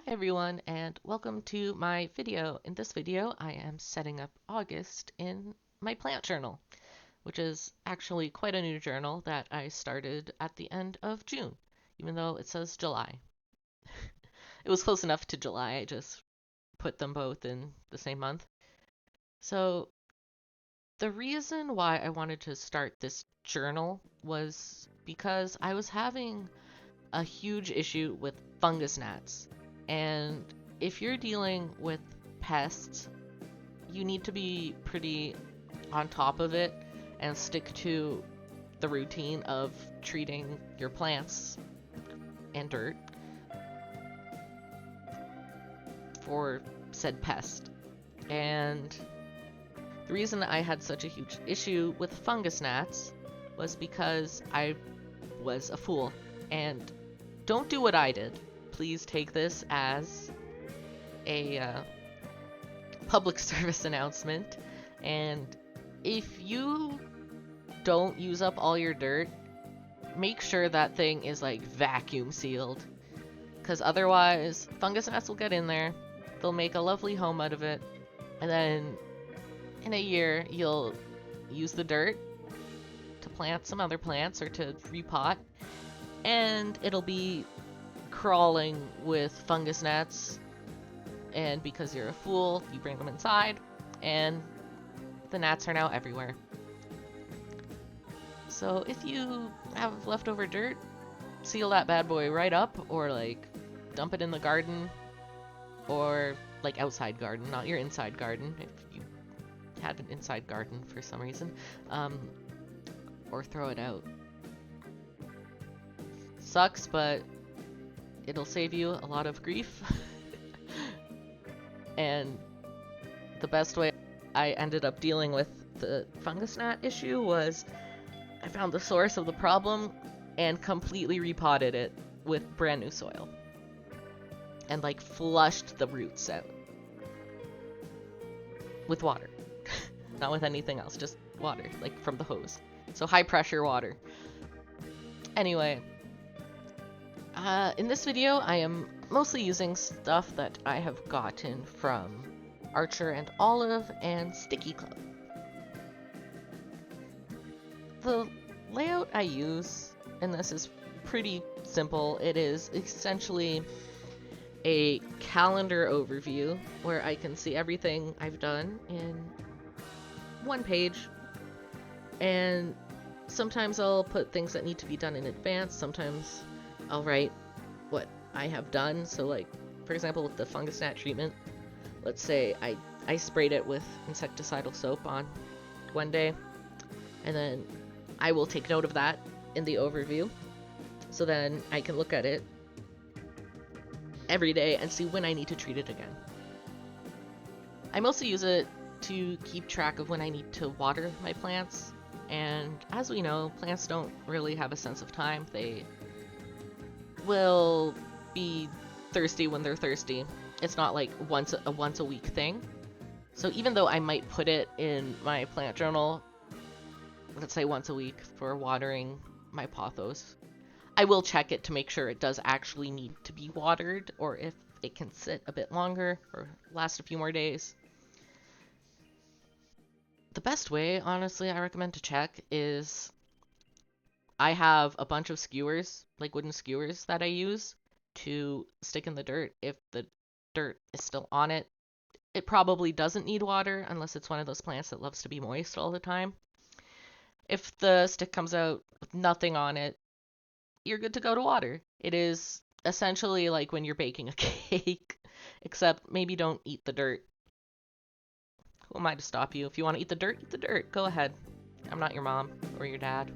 Hi everyone, and welcome to my video. In this video, I am setting up August in my plant journal, which is actually quite a new journal that I started at the end of June, even though it says July. It was close enough to July, I just put them both in the same month. So the reason why I wanted to start this journal was because I was having a huge issue with fungus gnats. And if you're dealing with pests, you need to be pretty on top of it and stick to the routine of treating your plants and dirt for said pest. And the reason I had such a huge issue with fungus gnats was because I was a fool. And don't do what I did. Please take this as a public service announcement. And if you don't use up all your dirt, make sure that thing is like vacuum sealed. Because otherwise, fungus gnats will get in there, they'll make a lovely home out of it, and then in a year you'll use the dirt to plant some other plants or to repot, and it'll be crawling with fungus gnats, and because you're a fool, you bring them inside, and the gnats are now everywhere. So if you have leftover dirt, seal that bad boy right up, or like dump it in the garden, or like outside garden, not your inside garden if you had an inside garden for some reason, or throw it out. Sucks, but it'll save you a lot of grief. And the best way I ended up dealing with the fungus gnat issue was I found the source of the problem and completely repotted it with brand new soil. And like flushed the roots out. With water. Not with anything else, just water, like from the hose. So high pressure water. Anyway, in this video, I am mostly using stuff that I have gotten from Archer and Olive and Stickii Club. The layout I use in this is pretty simple. It is essentially a calendar overview where I can see everything I've done in one page, and sometimes I'll put things that need to be done in advance, sometimes I'll write what I have done. So like, for example, with the fungus gnat treatment, let's say I sprayed it with insecticidal soap on one day, and then I will take note of that in the overview, so then I can look at it every day and see when I need to treat it again. I mostly use it to keep track of when I need to water my plants, and as we know, plants don't really have a sense of time. They will be thirsty when they're thirsty. It's not like once a week thing. So even though I might put it in my plant journal, let's say once a week for watering my pothos, I will check it to make sure it does actually need to be watered, or if it can sit a bit longer or last a few more days. The best way, honestly, I recommend to check is I have a bunch of skewers, like wooden skewers, that I use to stick in the dirt. If the dirt is still on it, it probably doesn't need water unless it's one of those plants that loves to be moist all the time. If the stick comes out with nothing on it, you're good to go to water. It is essentially like when you're baking a cake, except maybe don't eat the dirt. Who am I to stop you? If you want to eat the dirt, go ahead. I'm not your mom or your dad.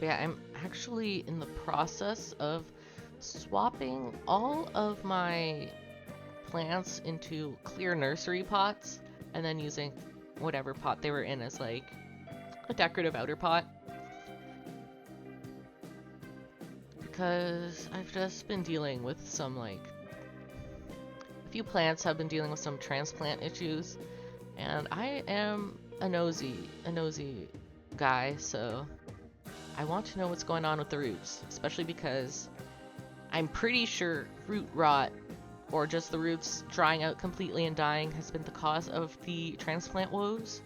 Yeah, I'm actually in the process of swapping all of my plants into clear nursery pots and then using whatever pot they were in as like a decorative outer pot. Because I've just been dealing with some a few plants have been dealing with some transplant issues, and I am a nosy guy, so I want to know what's going on with the roots, especially because I'm pretty sure root rot or just the roots drying out completely and dying has been the cause of the transplant woes.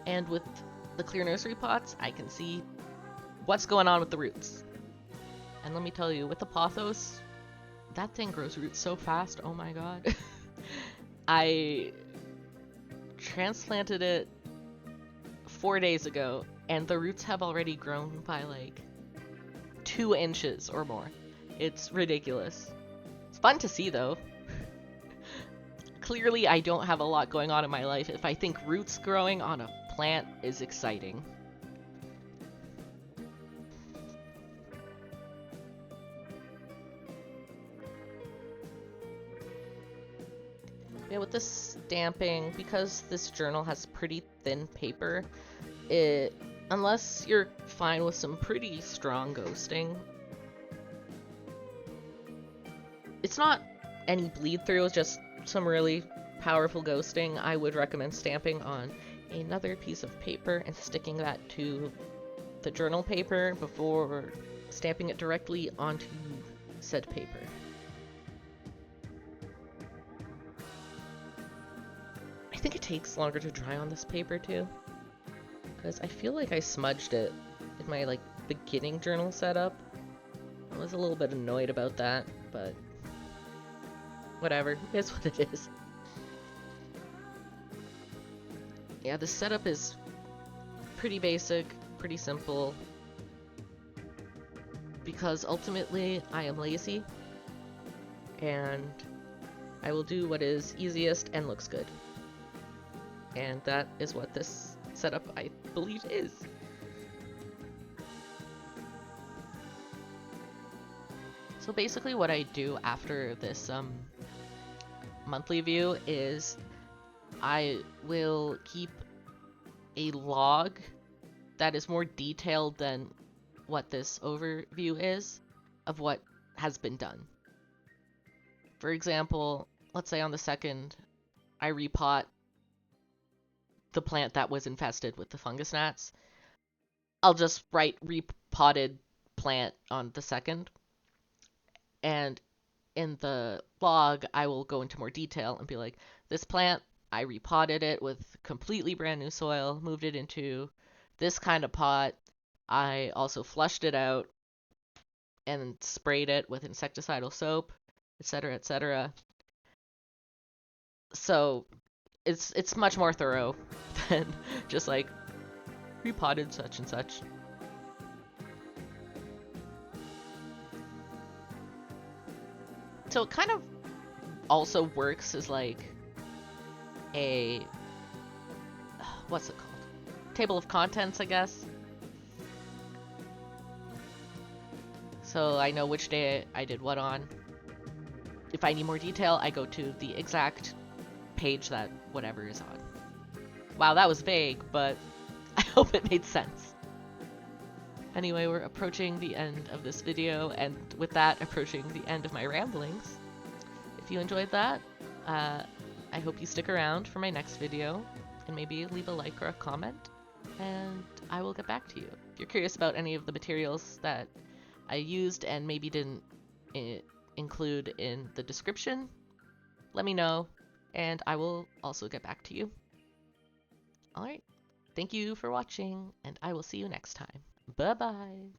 And with the clear nursery pots, I can see what's going on with the roots. And let me tell you, with the pothos, that thing grows roots so fast, oh my god. I transplanted it 4 days ago, and the roots have already grown by like 2 inches or more. It's ridiculous. It's fun to see though. Clearly I don't have a lot going on in my life if I think roots growing on a plant is exciting. Yeah, with this stamping, because this journal has pretty thin paper, unless you're fine with some pretty strong ghosting, it's not any bleed through, it's just some really powerful ghosting. I would recommend stamping on another piece of paper and sticking that to the journal paper before stamping it directly onto said paper. I think it takes longer to dry on this paper too, because I feel like I smudged it in my like beginning journal setup. I was a little bit annoyed about that, but whatever, it's what it is. Yeah, the setup is pretty basic, pretty simple, because ultimately I am lazy and I will do what is easiest and looks good. And that is what this setup, I believe, is. So basically what I do after this monthly view is I will keep a log that is more detailed than what this overview is of what has been done. For example, let's say on the 2nd, I repot the plant that was infested with the fungus gnats. I'll just write repotted plant on the 2nd, and in the log I will go into more detail and be like, this plant, I repotted it with completely brand new soil, moved it into this kind of pot. I also flushed it out and sprayed it with insecticidal soap, etc., etc. So it's much more thorough than just like repotted such and such. So it kind of also works as like a, what's it called? Table of contents, I guess. So I know which day I did what on. If I need more detail, I go to the exact page that whatever is on. Wow, that was vague, but I hope it made sense. Anyway, we're approaching the end of this video, and with that, approaching the end of my ramblings. If you enjoyed that, I hope you stick around for my next video, and maybe leave a like or a comment, and I will get back to you. If you're curious about any of the materials that I used and maybe didn't include in the description, let me know, and I will also get back to you. Alright, thank you for watching, and I will see you next time. Bye-bye!